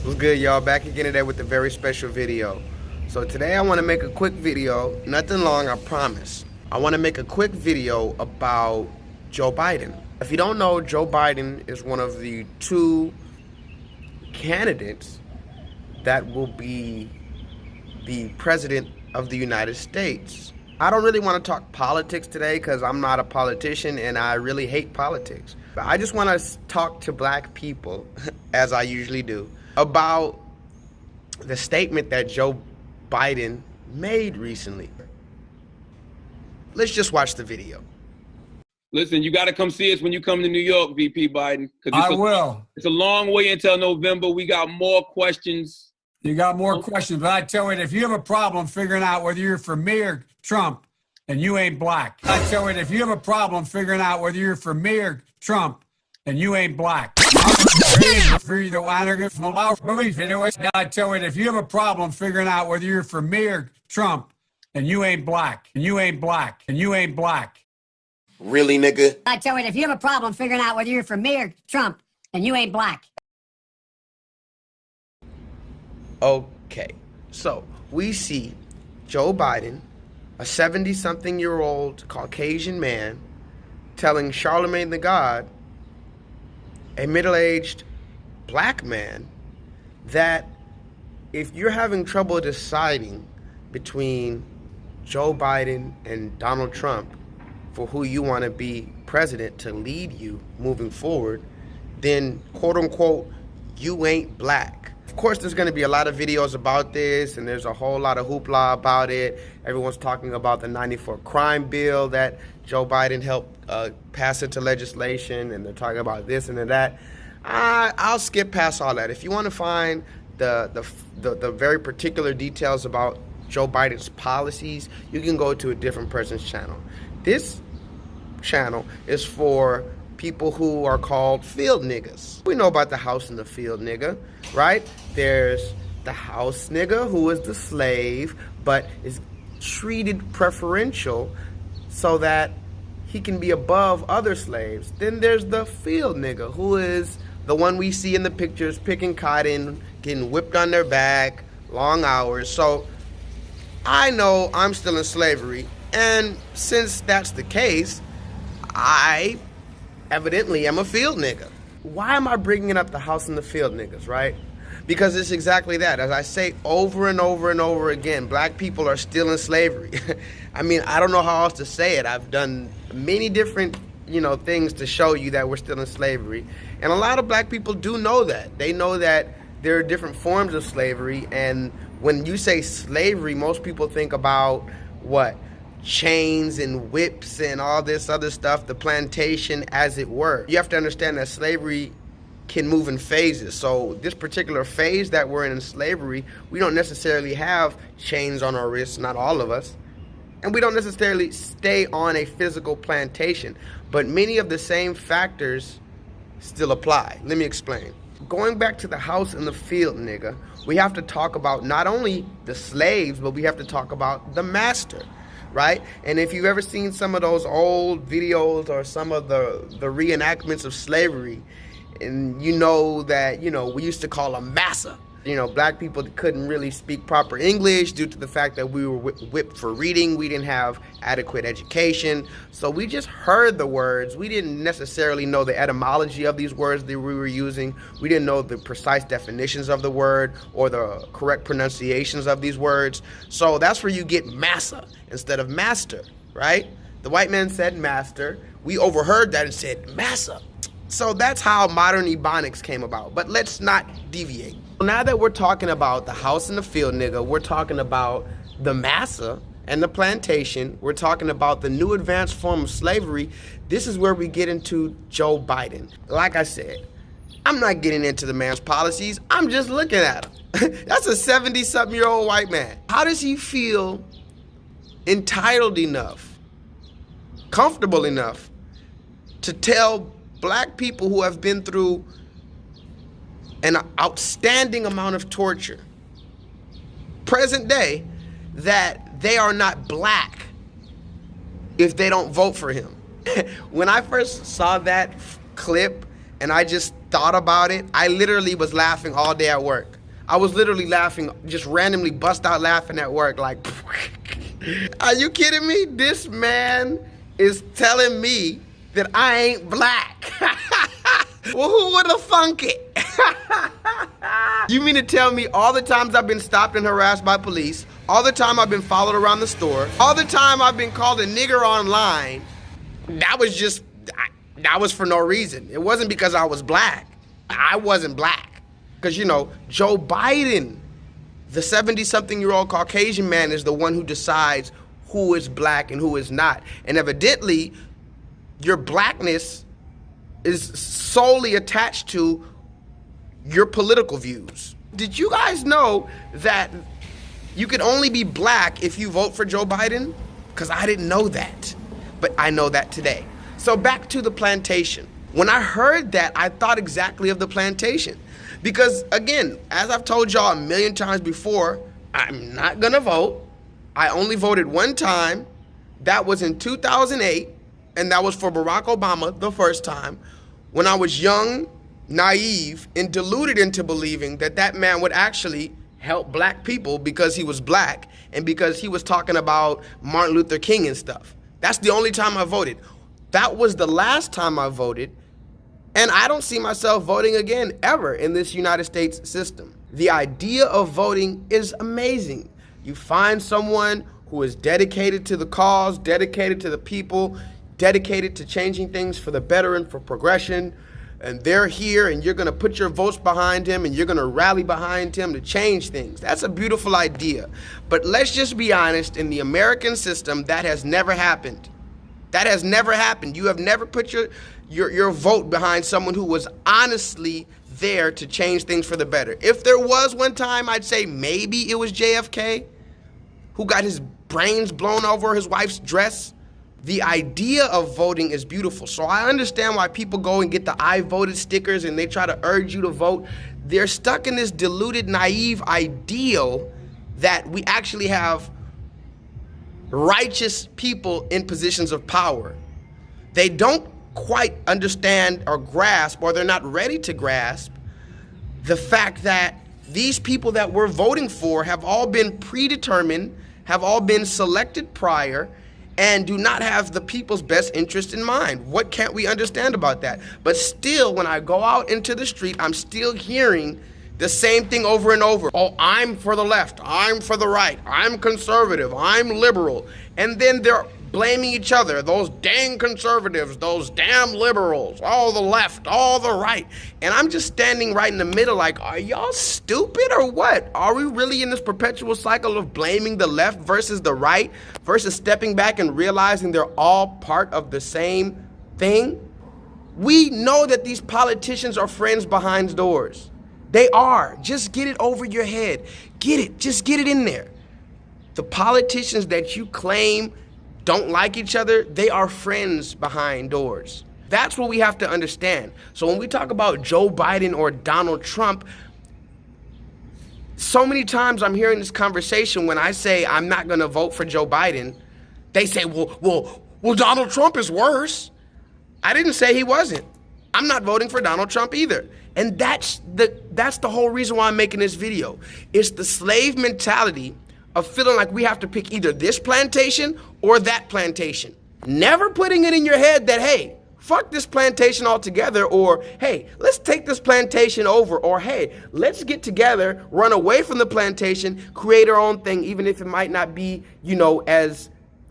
What's good, y'all? Back again today with a very special video. So today I want to make a quick video, nothing long, I promise. I want to make a quick video about Joe Biden. If you don't know, Joe Biden is one of the two candidates that will be the president of the United States. I don't really want to talk politics today because I'm not a politician and I really hate politics. But I just want to talk to black people, as I usually do, about the statement that Joe Biden made recently. Let's just watch the video. Listen, you got to come see us when you come to New York, VP Biden. I will. It's a long way until November. We got more questions. You got more questions, but I tell you, if you have a problem figuring out whether you're for me or Trump, and you ain't black. I tell you, if you have a problem figuring out whether you're for me or Trump, and you ain't black. I tell you, if you have a problem figuring out whether you're for me or Trump, and you ain't black, and you ain't black, and you ain't black. Really, nigga? I tell you, if you have a problem figuring out whether you're for me or Trump, and you ain't black. Okay, so we see Joe Biden, a 70-something-year-old Caucasian man, telling Charlemagne the God, a middle-aged black man, that if you're having trouble deciding between Joe Biden and Donald Trump for who you want to be president to lead you moving forward, then quote-unquote, you ain't black. Of course, there's going to be a lot of videos about this, and there's a whole lot of hoopla about it. Everyone's talking about the 94 crime bill that Joe Biden helped pass into legislation, and they're talking about this and that. I'll skip past all that. If you want to find the very particular details about Joe Biden's policies, you can go to a different person's channel. This channel is for people who are called field niggas. We know about the house and the field nigga, right? There's the house nigga who is the slave, but is treated preferential so that he can be above other slaves. Then there's the field nigga, who is the one we see in the pictures, picking cotton, getting whipped on their back, long hours. So I know I'm still in slavery, and since that's the case, I evidently am a field nigga. Why am I bringing up the house and the field niggas, right? Because it's exactly that. As I say over and over and over again, black people are still in slavery. I mean, I don't know how else to say it. I've done many different, things to show you that we're still in slavery. And a lot of black people do know that. They know that there are different forms of slavery. And when you say slavery, most people think about what? Chains and whips and all this other stuff, the plantation, as it were. You have to understand that slavery can move in phases. So this particular phase that we're in slavery, we don't necessarily have chains on our wrists, not all of us. And we don't necessarily stay on a physical plantation. But many of the same factors still apply. Let me explain. Going back to the house and the field, nigga, we have to talk about not only the slaves, but we have to talk about the master. Right? And if you've ever seen some of those old videos or some of the reenactments of slavery, and you know that, we used to call them Massa. Black people couldn't really speak proper English due to the fact that we were whipped for reading. We didn't have adequate education. So we just heard the words. We didn't necessarily know the etymology of these words that we were using. We didn't know the precise definitions of the word or the correct pronunciations of these words. So that's where you get massa instead of master, right? The white man said master. We overheard that and said massa. So that's how modern ebonics came about. But let's not deviate. Now that we're talking about the house and the field nigga, we're talking about the massa and the plantation. We're talking about the new advanced form of slavery. This is where we get into Joe Biden. Like I said, I'm not getting into the man's policies. I'm just looking at him. That's a 70-something-year-old white man. How does he feel entitled enough, comfortable enough to tell black people who have been through an outstanding amount of torture, present day, that they are not black if they don't vote for him? When I first saw that clip and I just thought about it, I literally was laughing all day at work. I was literally laughing, just randomly bust out laughing at work like, are you kidding me? This man is telling me that I ain't black. Well, who would have thunk it? You mean to tell me all the times I've been stopped and harassed by police, all the time I've been followed around the store, all the time I've been called a nigger online, that was for no reason. It wasn't because I was black. I wasn't black. Because, Joe Biden, the 70-something-year-old Caucasian man, is the one who decides who is black and who is not. And evidently, your blackness is solely attached to your political views. Did you guys know that you could only be black if you vote for Joe Biden? Because I didn't know that, but I know that today. So back to the plantation. When I heard that, I thought exactly of the plantation. Because again, as I've told y'all a million times before, I'm not gonna vote. I only voted one time. That was in 2008, and that was for Barack Obama the first time, when I was young, naive, and deluded into believing that that man would actually help black people because he was black and because he was talking about Martin Luther King and stuff. That's the only time I voted. That was the last time I voted, and I don't see myself voting again ever in this United States system. The idea of voting is amazing. You find someone who is dedicated to the cause, dedicated to the people, dedicated to changing things for the better and for progression, and they're here, and you're gonna put your votes behind him, and you're gonna rally behind him to change things. That's a beautiful idea. But let's just be honest, in the American system, that has never happened. That has never happened. You have never put your vote behind someone who was honestly there to change things for the better. If there was one time, I'd say maybe it was JFK, who got his brains blown over his wife's dress. The idea of voting is beautiful. So I understand why people go and get the I voted stickers and they try to urge you to vote. They're stuck in this deluded, naive ideal that we actually have righteous people in positions of power. They don't quite understand or grasp, or they're not ready to grasp, the fact that these people that we're voting for have all been predetermined, have all been selected prior, and do not have the people's best interest in mind. What can't we understand about that? But still, when I go out into the street, I'm still hearing the same thing over and over. Oh, I'm for the left, I'm for the right, I'm conservative, I'm liberal. And then they're blaming each other, those dang conservatives, those damn liberals, all the left, all the right. And I'm just standing right in the middle like, are y'all stupid or what? Are we really in this perpetual cycle of blaming the left versus the right, versus stepping back and realizing they're all part of the same thing? We know that these politicians are friends behind doors. They are. Just get it over your head. Get it. Just get it in there. The politicians that you claim don't like each other, they are friends behind doors. That's what we have to understand. So when we talk about Joe Biden or Donald Trump, so many times I'm hearing this conversation when I say I'm not going to vote for Joe Biden, they say, well, Donald Trump is worse. I didn't say he wasn't. I'm not voting for Donald Trump either. And that's the whole reason why I'm making this video. It's the slave mentality of feeling like we have to pick either this plantation or that plantation. Never putting it in your head that, hey, fuck this plantation altogether, or hey, let's take this plantation over, or hey, let's get together, run away from the plantation, create our own thing, even if it might not be,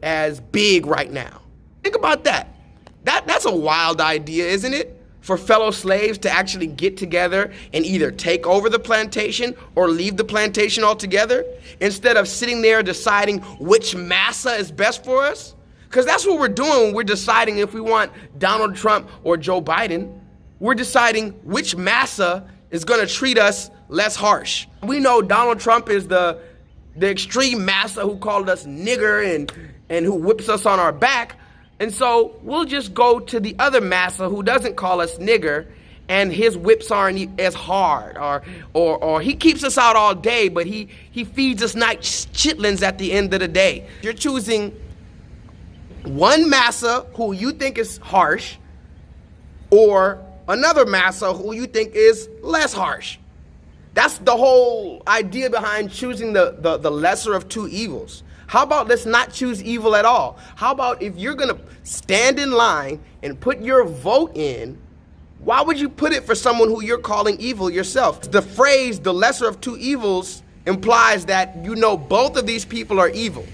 as big right now. Think about that. That's a wild idea, isn't it? For fellow slaves to actually get together and either take over the plantation or leave the plantation altogether, instead of sitting there deciding which Massa is best for us. Because that's what we're doing when we're deciding if we want Donald Trump or Joe Biden. We're deciding which Massa is going to treat us less harsh. We know Donald Trump is the extreme Massa who called us nigger and who whips us on our back. And so we'll just go to the other Massa who doesn't call us nigger, and his whips aren't as hard, or he keeps us out all day, but he feeds us nice chitlins at the end of the day. You're choosing one Massa who you think is harsh, or another Massa who you think is less harsh. That's the whole idea behind choosing the lesser of two evils. How about let's not choose evil at all? How about if you're going to stand in line and put your vote in, why would you put it for someone who you're calling evil yourself? The phrase, the lesser of two evils, implies that you know both of these people are evil.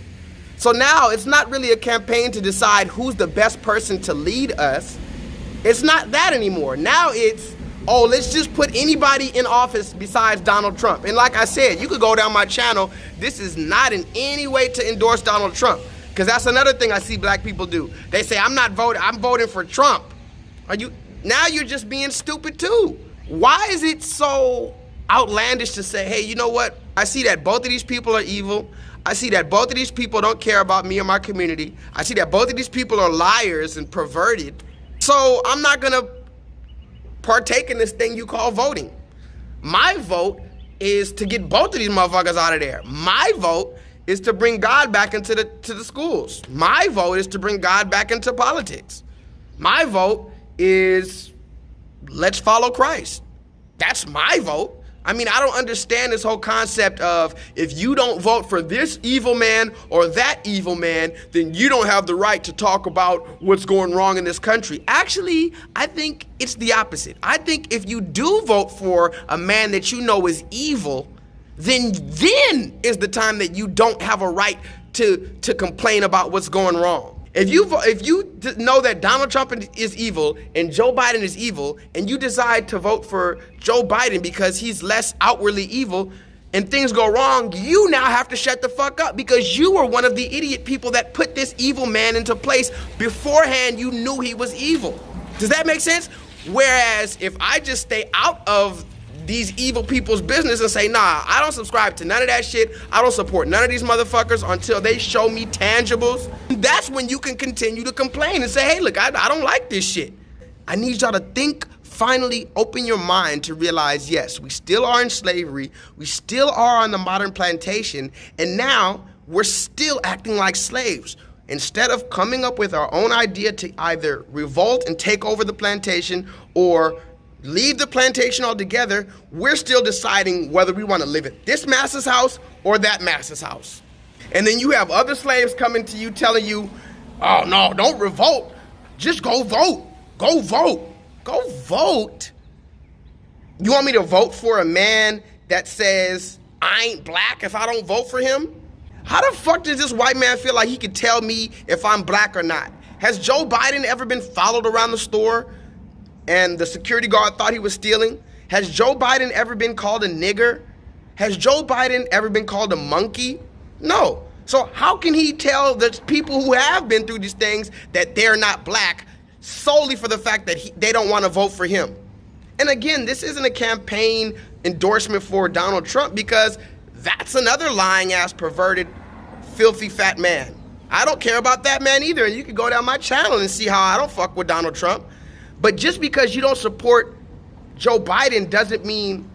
So now it's not really a campaign to decide who's the best person to lead us. It's not that anymore. Now it's, oh, let's just put anybody in office besides Donald Trump. And like I said, you could go down my channel. This is not in any way to endorse Donald Trump, because that's another thing I see black people do. They say, I'm not voting, I'm voting for Trump. Now you're just being stupid too. Why is it so outlandish to say, hey, you know what? I see that both of these people are evil. I see that both of these people don't care about me or my community. I see that both of these people are liars and perverted. So I'm not gonna partake in this thing you call voting. My vote is to get both of these motherfuckers out of there. My vote is to bring God back into the schools. My vote is to bring God back into politics. My vote is let's follow Christ. That's my vote. I mean, I don't understand this whole concept of if you don't vote for this evil man or that evil man, then you don't have the right to talk about what's going wrong in this country. Actually, I think it's the opposite. I think if you do vote for a man that you know is evil, then is the time that you don't have a right to complain about what's going wrong. If you know that Donald Trump is evil and Joe Biden is evil, and you decide to vote for Joe Biden because he's less outwardly evil, and things go wrong, you now have to shut the fuck up because you were one of the idiot people that put this evil man into place. Beforehand, you knew he was evil. Does that make sense? Whereas if I just stay out of these evil people's business and say, nah, I don't subscribe to none of that shit. I don't support none of these motherfuckers until they show me tangibles. That's when you can continue to complain and say, hey, look, I don't like this shit. I need y'all to think, finally open your mind to realize, yes, we still are in slavery. We still are on the modern plantation. And now we're still acting like slaves. Instead of coming up with our own idea to either revolt and take over the plantation or leave the plantation altogether, we're still deciding whether we want to live at this Massa's house or that Massa's house. And then you have other slaves coming to you telling you, oh no, don't revolt, just go vote, go vote, go vote. You want me to vote for a man that says I ain't black if I don't vote for him? How the fuck does this white man feel like he can tell me if I'm black or not? Has Joe Biden ever been followed around the store and the security guard thought he was stealing? Has Joe Biden ever been called a nigger? Has Joe Biden ever been called a monkey? No. So how can he tell the people who have been through these things that they're not black solely for the fact that they don't want to vote for him? And again, this isn't a campaign endorsement for Donald Trump, because that's another lying ass, perverted, filthy fat man. I don't care about that man either. And you can go down my channel and see how I don't fuck with Donald Trump. But just because you don't support Joe Biden doesn't mean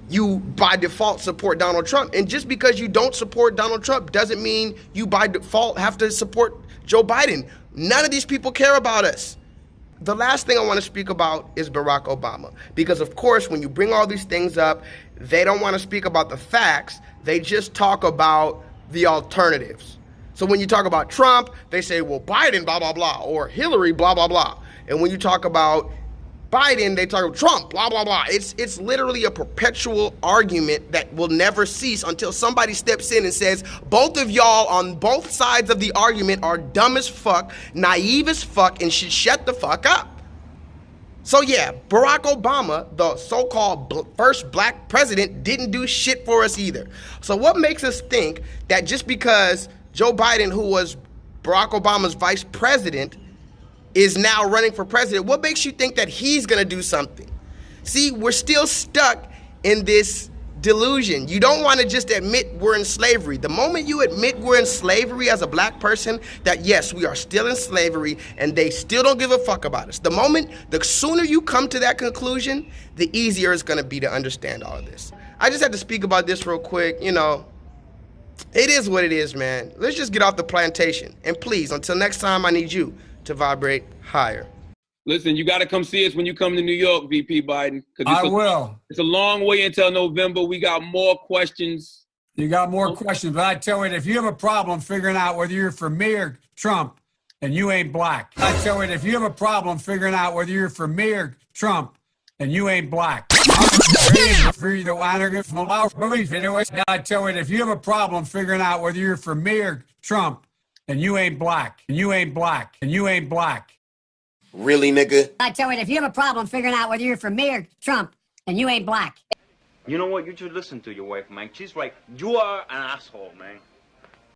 you by default support Donald Trump. And just because you don't support Donald Trump doesn't mean you by default have to support Joe Biden. None of these people care about us. The last thing I want to speak about is Barack Obama. Because of course, when you bring all these things up, they don't want to speak about the facts. They just talk about the alternatives. So when you talk about Trump, they say, well, Biden, blah, blah, blah, or Hillary, blah, blah, blah. And when you talk about Biden, they talk about Trump, blah, blah, blah. It's literally a perpetual argument that will never cease until somebody steps in and says, both of y'all on both sides of the argument are dumb as fuck, naive as fuck, and should shut the fuck up. So yeah, Barack Obama, the so-called first black president, didn't do shit for us either. So what makes us think that just because Joe Biden, who was Barack Obama's vice president, is now running for president, what makes you think that he's gonna do something? See, we're still stuck in this delusion. You don't wanna just admit we're in slavery. The moment you admit we're in slavery as a black person, that yes, we are still in slavery and they still don't give a fuck about us. The sooner you come to that conclusion, the easier it's gonna be to understand all of this. I just had to speak about this real quick. You know, it is what it is, man. Let's just get off the plantation. And please, until next time, I need you to vibrate higher. Listen, you got to come see us when you come to New York, VP Biden. I will. It's a long way until November. We got more questions. You got more questions, but I tell you, if you have a problem figuring out whether you're for me or Trump, and you ain't black. I tell you, if you have a problem figuring out whether you're for me or Trump, and you ain't black. I tell you, if you have a problem figuring out whether you're for me or Trump, and you ain't black, and you ain't black, and you ain't black. Really, nigga? I tell you, if you have a problem figuring out whether you're for me or Trump, and you ain't black. You know what? You should listen to your wife, man. She's right. You are an asshole, man.